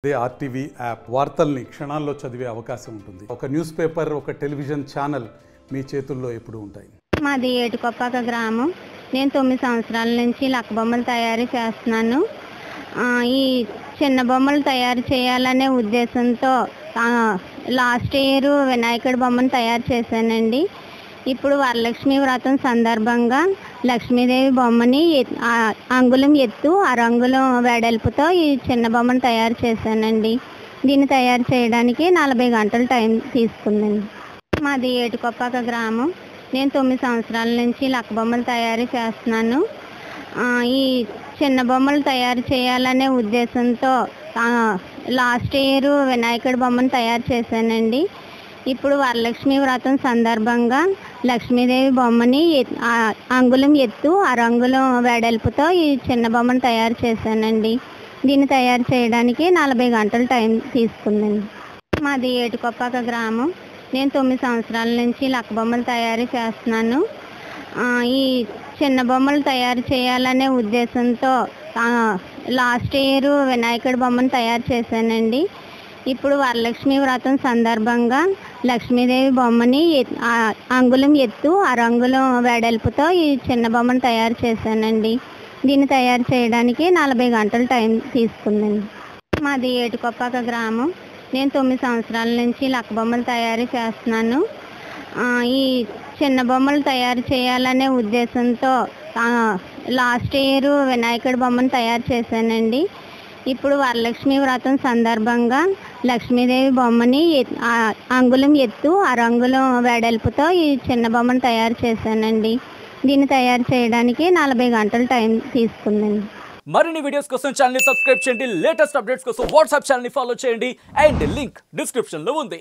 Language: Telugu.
అదే ఆర్టీవీ యాప్ వార్తల్ని క్షణాల్లో చదివే అవకాశం ఉంటుంది. ఒక న్యూస్ పేపర్, ఒక టెలివిజన్ ఛానల్ మీ చేతుల్లో ఎప్పుడూ ఉంటాయి. మాది ఏటుకొప్పాక గ్రామం. నేను 9 సంవత్సరాల నుంచి లక్క బొమ్మలు తయారు చేస్తున్నాను. ఈ చిన్న బొమ్మలు తయారు చేయాలనే ఉద్దేశంతో లాస్ట్ ఇయర్ వినాయకుడి బొమ్మను తయారు చేశానండి. ఇప్పుడు వరలక్ష్మి వ్రతం సందర్భంగా లక్ష్మీదేవి బొమ్మని అంగుళం ఎత్తు 6 అంగుళం వెడల్పుతో ఈ చిన్న బొమ్మను తయారు చేశానండి. దీన్ని తయారు చేయడానికి 40 గంటలు టైం తీసుకుందండి. మాది ఏటుకొప్పాక గ్రామం. నేను 9 సంవత్సరాల నుంచి లక్క బొమ్మలు తయారు చేస్తున్నాను. ఈ చిన్న బొమ్మలు తయారు చేయాలనే ఉద్దేశంతో లాస్ట్ ఇయర్ వినాయకుడి బొమ్మను తయారు చేశానండి. ఇప్పుడు వరలక్ష్మి వ్రతం సందర్భంగా లక్ష్మీదేవి బొమ్మని అంగుళం ఎత్తు 6 అంగుళం వెడల్పుతో ఈ చిన్న బొమ్మను తయారు చేశానండి. దీన్ని తయారు చేయడానికి 40 గంటలు టైం తీసుకుందండి. మాది ఏటుకొప్పాక గ్రామం. నేను 9 సంవత్సరాల నుంచి లక్క బొమ్మలు తయారు చేస్తున్నాను. ఈ చిన్న బొమ్మలు తయారు చేయాలనే ఉద్దేశంతో లాస్ట్ ఇయర్ వినాయకుడి బొమ్మను తయారు చేశానండి. ఇప్పుడు వరలక్ష్మి వ్రతం సందర్భంగా లక్ష్మీదేవి బొమ్మని అంగుళం ఎత్తు 6 అంగుళం వెడల్పుతో ఈ చిన్న బొమ్మను తయారు చేశానండి. దీన్ని తయారు చేయడానికి 40 గంటలు టైం తీసుకుందండి. మాది ఏటుకొప్పాక గ్రామం. నేను 9 సంవత్సరాల నుంచి లక్క బొమ్మలు తయారు చేస్తున్నాను. ఈ చిన్న బొమ్మలు తయారు చేయాలనే ఉద్దేశంతో లాస్ట్ ఇయర్ వినాయకుడి బొమ్మను తయారు చేశానండి. ఇప్పుడు వరలక్ష్మి వ్రతం సందర్భంగా లక్ష్మీదేవి బొమ్మని అంగుళం ఎత్తు 6 అంగుళం వెడల్పుతో ఈ చిన్న బొమ్మను తయారు చేశానండి. దీన్ని తయారు చేయడానికి 40 గంటలు టైం తీసుకుందండి. మరిన్ని వీడియోస్ కోసం ఛానల్ ని సబ్స్క్రైబ్ చేయండి. లేటెస్ట్ అప్డేట్స్ కోసం వాట్సాప్ ఛానల్ ని ఫాలో చేయండి. అండ్ లింక్ డిస్క్రిప్షన్ లో ఉంది.